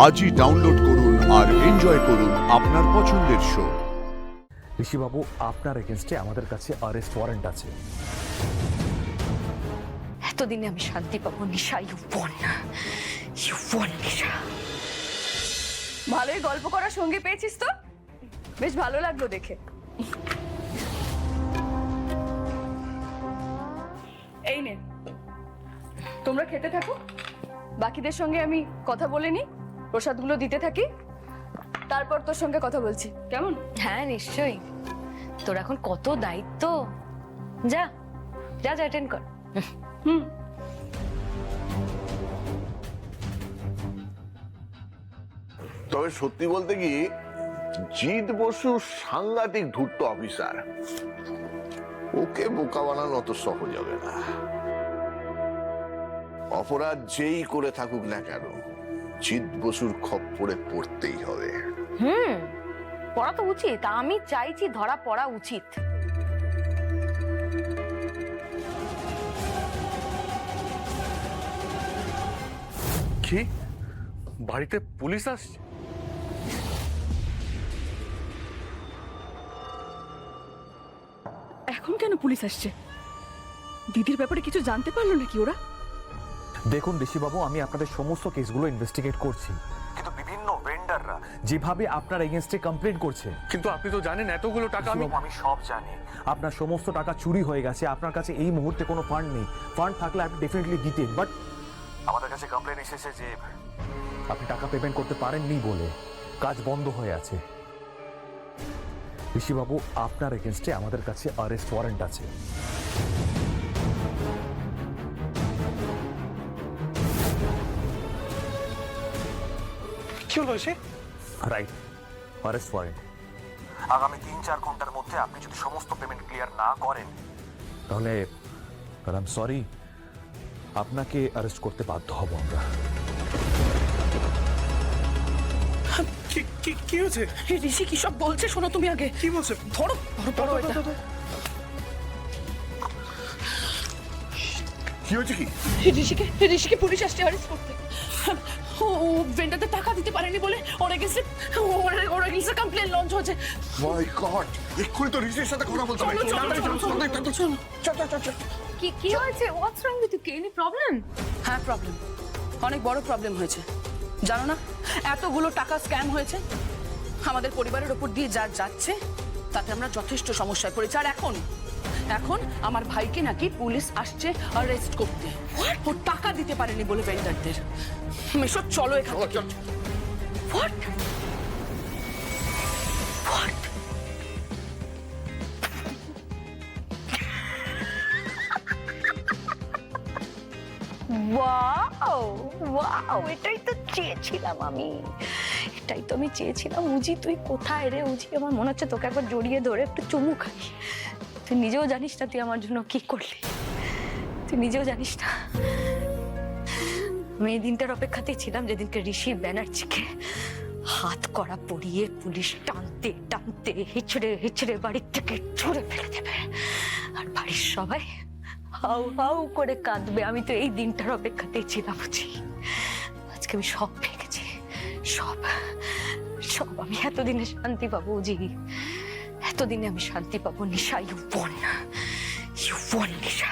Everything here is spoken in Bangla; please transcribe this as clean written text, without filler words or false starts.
আজই ডাউনলোড করুন আর এনজয় করুন আপনার পছন্দের শো। ঋষিবাবু, আপনার এগেনস্টে আমাদের কাছে অ্যারেস্ট ওয়ারেন্ট আছে। এতদিনে আমি শান্তি পাবো। নিশা, ইউ ওয়ান নিশা। ভালোই গল্প করার সঙ্গী পেয়েছিস তো, বেশ ভালো লাগলো দেখে। এই নে, তোমরা খেতে থাকো, বাকিদের সঙ্গে আমি কথা বলে নি, প্রসাদগুলো দিতে থাকি, তারপর তোর সঙ্গে কথা বলছি, কেমন? হ্যাঁ নিশ্চয়ই, তোর এখন কত দায়িত্ব। যা যা যা অ্যাটেন্ড কর। হুম। তবে সত্যি বলতে কি, জিৎ বসু সাংঘাতিক ধূর্ত অফিসার। ওকে বোকা বানানো অত সহজ হবে না। অপরাধ যেই করে থাকুক না কেন, জিৎ বসুর খপ্পরে পড়তেই হবে। পড়া তো উচিত, আমি চাইছি ধরা পড়া উচিত। কি বাড়িতে পুলিশ আসছে? এখন কেন পুলিশ আসছে? দিদির ব্যাপারে কিছু জানতে পারলো নাকি ওরা? দেখুন ঋষিবাবু, আমি আপনাদের সমস্ত কেসগুলো ইনভেস্টিগেট করছি, কিন্তু বিভিন্ন ভেন্ডাররা যেভাবে আপনার এগেনস্টে কমপ্লেন করছে। কিন্তু আপনি তো জানেন এতগুলো টাকা আমি সব জানি। আপনার সমস্ত টাকা চুরি হয়ে গেছে, আপনার কাছে এই মুহূর্তে কোনো ফান্ড নেই। ফান্ড থাকলে আপনি ডেফিনেটলি দিতেন, বাট আমাদের কাছে কমপ্লেন এসেছে যে আপনি টাকা পেমেন্ট করতে পারেননি বলে কাজ বন্ধ হয়ে আছে। ঋষিবাবু, আপনার এগেনস্টে আমাদের কাছে অ্যারেস্ট ওয়ারেন্ট আছে। কি হলো এসে? Right, arrest warrant. আগামী 3-4 ঘন্টার মধ্যে আপনি যদি সমস্ত পেমেন্ট ক্লিয়ার না করেন তাহলে আই এম সরি, আপনাকে অ্যারেস্ট করতে বাধ্য হব আমরা। কি হয়েছে? ঋষি কি সব বলছে শোনো তুমি আগে। কি বলছে? ধরো ধরো এটা। কি হয়েছে কি? ঋষিকে পুলিশ আসছে অ্যারেস্ট করতে। ও ভেন্ডারদের টাকা দিতে পারেনি বলে ওর এগেইনস্টে কমপ্লেন লঞ্চ হয়েছে। মাই গড, এক্ষুনি তো ঋষির সাথে কথা বলতে হবে। কি হয়েছে? What's wrong with you? Any problem? হ্যাঁ প্রবলেম, অনেক বড় প্রবলেম হয়েছে। জানো না এতগুলো টাকা স্ক্যাম হয়েছে, আমাদের পরিবারের ওপর দিয়ে যা যাচ্ছে তাতে আমরা যথেষ্ট সমস্যায় পড়েছি। আর এখন আমার ভাইকে নাকি পুলিশ আসছে অ্যারেস্ট করতে, ও টাকা দিতে পারেনি বলে ভেন্ডারদের। মেশো চলো এখানে। হোয়াট? ওয়াও, এটাই তো চেয়েছিলাম আমি, উজি তুই কোথায় রে? উজি, আমার মনে হচ্ছে তোকে একবার জড়িয়ে ধরে একটু চুমু খাই। তুই নিজেও জানিস না তুই আমার জন্য কি করলি, তুই নিজেও জানিস না। আমি এই দিনটার অপেক্ষাতেই ছিলাম যেদিনকে ঋষি ব্যানার্জিকে হাত কড়া পরিয়ে পুলিশ টানতে টানতে হিচড়ে বাড়ির থেকে ছুড়ে ফেলে দেবে, আর বাড়ির সবাই হাউ হাউ করে কাঁদবে। আমি তো এই দিনটার অপেক্ষাতেই ছিলাম বুঝি। আজকে আমি সব পেয়ে গেছি, সব। আমি এতদিনে শান্তি পাবো বুঝি, এতদিনে আমি শান্তি পাবো। নিশা, ইউ ওয়ান নিশা।